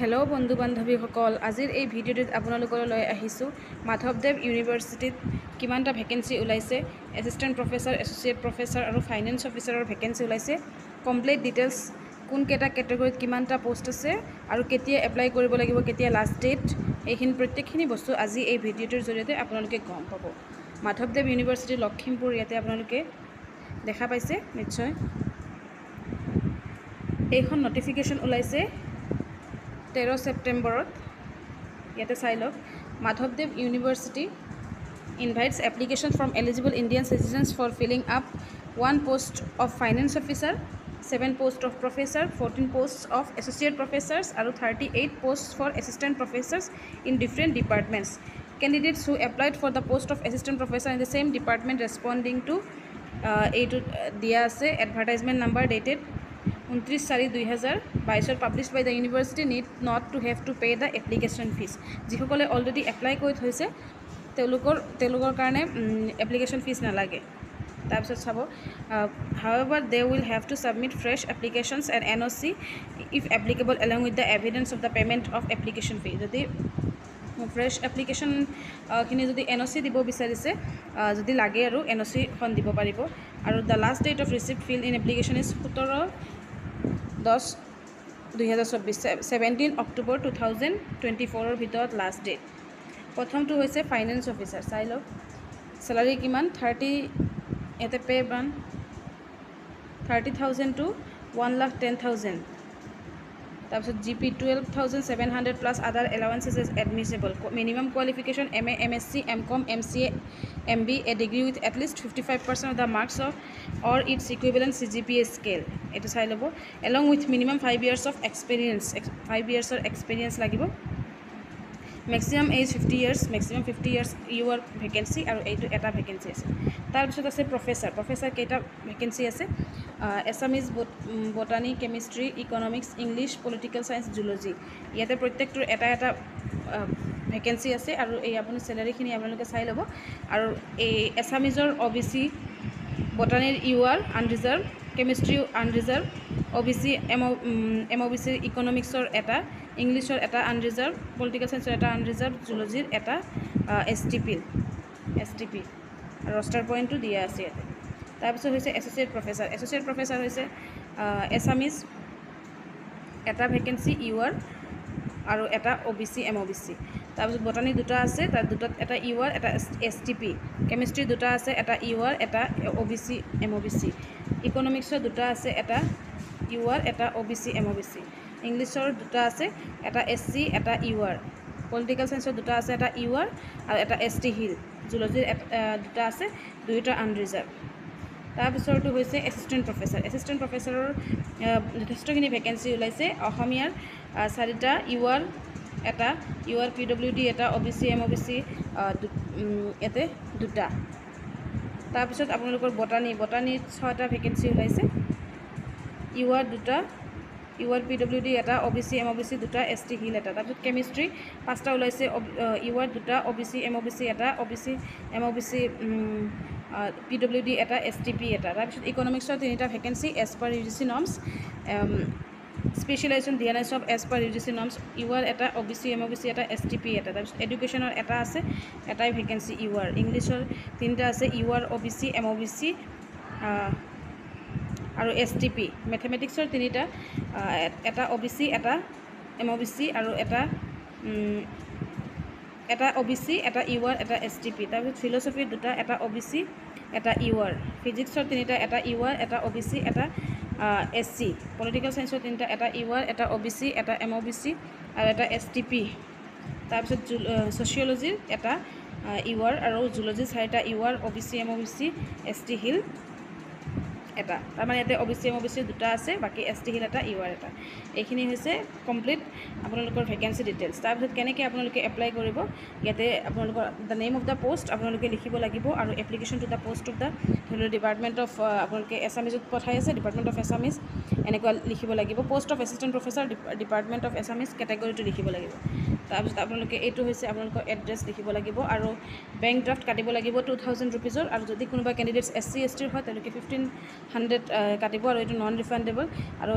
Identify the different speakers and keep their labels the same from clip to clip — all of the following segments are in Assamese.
Speaker 1: হেল্ল' বন্ধু বান্ধৱীসকল, আজিৰ এই ভিডিঅ'টোত আপোনালোকলৈ লৈ আহিছোঁ মাধৱদেৱ ইউনিভাৰ্চিটিত কিমানটা ভেকেঞ্চি ওলাইছে। এছিষ্টেণ্ট প্ৰফেচাৰ, এছ'চিয়েট প্ৰফেচাৰ আৰু ফাইনেন্স অফিচাৰৰ ভেকেঞ্চি ওলাইছে। কমপ্লিট ডিটেইলছ, কোনকেইটা কেটেগৰীত কিমানটা পোষ্ট আছে আৰু কেতিয়া এপ্লাই কৰিব লাগিব, কেতিয়া লাষ্ট ডেট, এইখিনি প্ৰত্যেকখিনি বস্তু আজি এই ভিডিঅ'টোৰ জৰিয়তে আপোনালোকে গম পাব। মাধৱদেৱ ইউনিভাৰ্চিটি লখিমপুৰ, ইয়াতে আপোনালোকে দেখা পাইছে নিশ্চয়। এইখন নটিফিকেশ্যন ওলাইছে 13 ছেপ্টেম্বৰত। ইয়াতে চাই লওক। মাধৱদেৱ university invites application from eligible Indian citizens for filling up 1 post of finance officer, 7 post of professor, 14 post of associate professors আৰু 38 post for assistant professors in different departments. Candidates who applied for the post of assistant professor in the same department responding to এইটোত দিয়া আছে advertisement number dated 29/4/2022 publish by the university need not to have to pay' the application fees. যিসকলে অলৰেডি এপ্লাই কৰি থৈছে তেওঁলোকৰ কাৰণে এপ্লিকেশ্যন ফিজ নালাগে। তাৰপিছত চাব, however they will have to submit fresh applications and NOC if applicable along with the evidence of the payment of application fee। যদি ফ্ৰেছ এপ্লিকেশ্যনখিনি যদি NOC দিব বিচাৰিছে, যদি লাগে আৰু NOCখন দিব পাৰিব। আৰু the last date of receipt fill in application is 17/10/2024, 17 অক্টোবৰ 2024 ভিতৰত লাষ্ট ডেট। প্ৰথমটো হৈছে ফাইনেন্স অফিচাৰ। চাই লওক চেলাৰী কিমান, 30, ইয়াতে পে' বান 30,000 to 1,10,000। তাৰপিছত GP 12,700 plus other allowances is admissible. Minimum qualification MA, MSc, MCom, MCA, MB, a degree with at least 55% of the marks of or its equivalent CGPA scale। এইটো চাই ল'ব। along with minimum 5 years of experience, 5 yearsৰ এক্সপিৰিয়েঞ্চ লাগিব। Maximum age 50 years, maximum 50 years UR vacancy, আৰু এইটো এটা ভেকেঞ্চি আছে। তাৰপিছত আছে প্ৰফেচাৰ কেইটা ভেকেঞ্চি আছে। Assamese, botany, chemistry, economics, English, political science, zoology. ইয়াতে প্ৰত্যেকটোৰ এটা এটা ভেকেঞ্চি আছে। আৰু এই আপুনি চেলাৰীখিনি আপোনালোকে চাই ল'ব। আৰু এই এছামিজৰ OBC, বটানীৰ UR unreserved, chemistry unreserved, OBC MOBC, ইকনমিক্সৰ এটা, ইংলিছৰ এটা আনৰিজাৰ্ভ, পলিটিকেল চায়েন্সৰ এটা আনৰিজাৰ্ভ, জুলজিৰ এটা STP। আৰু ৰষ্টাৰ পইণ্টটো দিয়া আছে ইয়াতে। তাৰপিছত হৈছে এছ'চিয়েট প্ৰফেচাৰ হৈছে এছামিজ এটা ভেকেঞ্চি UR আৰু এটা OBC MOBC। তাৰপিছত বটানী দুটা আছে, তাৰ দুটাত এটা UR এটা STP। কেমিষ্ট্ৰি দুটা আছে, এটা UR এটা OBC MOBC। ইকনমিক্সৰ দুটা আছে, এটা UR এটা OBC MOBC। ইংলিছৰ দুটা আছে, এটা SC এটা UR। পলিটিকেল চায়েন্সৰ দুটা আছে, এটা UR আৰু এটা ST হিল। জুলজিৰ দুটা আছে, দুয়োটা আনৰিজাৰ্ভ। তাৰপিছৰটো হৈছে এছিষ্টেণ্ট প্ৰফেচাৰৰ যথেষ্টখিনি ভেকেঞ্চি ওলাইছে। অসমীয়াৰ 4টা, UR এটা, UR PWD এটা, OBC MOBC ইয়াতে দুটা। তাৰপিছত আপোনালোকৰ বটানীত 6টা ভেকেঞ্চি ওলাইছে। UR দুটা, UR PWD এটা, OBC MOBC দুটা, ST হিল এটা। তাৰপিছত কেমিষ্ট্ৰি 5টা ওলাইছে। UR দুটা, OBC MOBC এটা, OBC MOBC PWD এটা, STP এটা। তাৰপিছত ইকনমিক্সৰ 3টা vacancy as per UGC norms. Specialization দিয়া নাই, চব as per UGC norms. UR এটা, OBC MOBC এটা, STP এটা। তাৰপিছত এডুকেশ্যনৰ এটা আছে, এটাই ভেকেঞ্চি UR। ইংলিছৰ 3টা আছে, UR OBC MOBC আৰু STP। মেথমেটিক্সৰ 3টা, এটা OBC এটা MOBC আৰু এটা OBC এটা UR এটা STP। তাৰপিছত ফিল'চফিৰ দুটা, এটা OBC এটা UR। ফিজিক্সৰ 3টা, এটা UR এটা OBC এটা SC। পলিটিকেল চায়েন্সৰ 3টা, এটা UR এটা OBC এটা MOBC আৰু এটা STP। তাৰপিছত ছ'চিয়লজিৰ এটা UR আৰু জুলজিৰ 4টা, UR OBC MOBC ST hill এটা। তাৰমানে ইয়াতে OBC MOBC দুটা আছে, বাকী ST হিল এটা, UR এটা। এইখিনি হৈছে কমপ্লিট আপোনালোকৰ ভেকেঞ্চি ডিটেইলছ। তাৰপিছত কেনেকৈ আপোনালোকে এপ্লাই কৰিব, ইয়াতে আপোনালোকৰ the name of the post আপোনালোকে লিখিব লাগিব। আৰু application to the post of the ধৰি লওক ডিপাৰ্টমেণ্ট অফ, আপোনালোকে এছামিজত পঠাই আছে, ডিপাৰ্টমেণ্ট অফ এছামিজ এনেকুৱা লিখিব লাগিব। Post of assistant professor, department of Assamese কেটেগৰীটো লিখিব লাগিব। তাৰপিছত আপোনালোকে এইটো হৈছে আপোনালোকৰ এড্ৰেছ লিখিব লাগিব আৰু বেংক ড্ৰাফ্ট কাটিব লাগিব 2000 ৰুপিজৰ আৰু যদি কোনোবা কেণ্ডিডেটছ SC ST হয় তেওঁলোকে 1500 কাটিব আৰু এইটো নন ৰিফাণ্ডেবল আৰু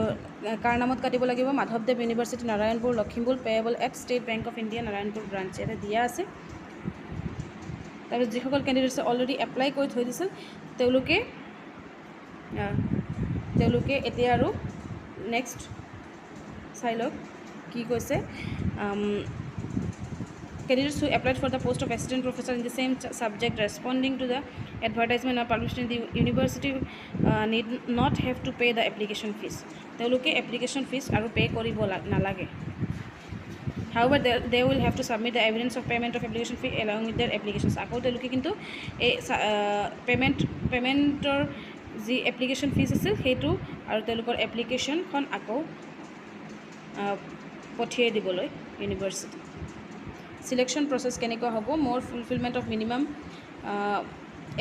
Speaker 1: কাৰ নামত কাটিব লাগিব মাধৱদেৱ university Narayanpur Lakhimpur payable at state bank of India Narayanpur branch ইয়াতে দিয়া আছে। তাৰপিছত যিসকল কেণ্ডিডেটছে অলৰেডি এপ্লাই কৰি থৈ দিছিল তেওঁলোকে এতিয়া আৰু নেক্সট চাই লওক কি কৈছে। Candidates who applied for the post of assistant professor in the same subject responding to the advertisement or published in the university need not have to pay the application fees. তেওঁলোকে application fees আৰু pay কৰিব নালাগে। However, they will have to submit the evidence of payment of application fee along with their applications. আকৌ তেওঁলোকে কিন্তু এই পেমেণ্টৰ যি এপ্লিকেশ্যন ফিজ আছিল সেইটো আৰু তেওঁলোকৰ এপ্লিকেশ্যনখন আকৌ পঠিয়াই দিবলৈ ইউনিভাৰ্চিটি। Selection process কেনেকুৱা হ'ব more fulfillment of minimum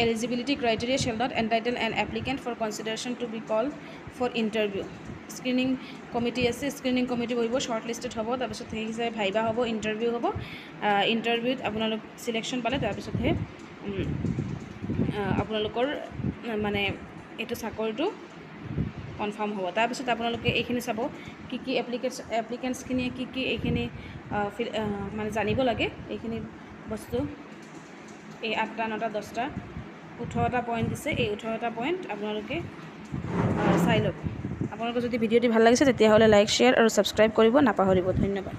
Speaker 1: eligibility criteria shall not entitle an applicant for consideration to be called for interview. Screening committee আছে screening committee বহিব short listed হ'ব তাৰপিছত সেই হিচাপে ভাইবা হ'ব ইণ্টাৰভিউ হ'ব ইণ্টাৰভিউত আপোনালোক চিলেকশ্যন পালে তাৰপিছতহে আপোনালোকৰ মানে এইটো চাকৰিটো কনফাৰ্ম হ'ব। তাৰপিছত আপোনালোকে এইখিনি চাব কি কি এপ্লিকেণ্টছখিনিয়ে কি এইখিনি মানে জানিব লাগে এইখিনি বস্তু এই 8টা 9টা 10টা 18টা পইণ্ট দিছে এই 18টা পইণ্ট আপোনালোকে চাই ল'ব। আপোনালোকৰ যদি ভিডিঅ'টি ভাল লাগিছে তেতিয়াহ'লে লাইক শ্বেয়াৰ আৰু ছাবস্ক্ৰাইব কৰিব নাপাহৰিব। ধন্যবাদ।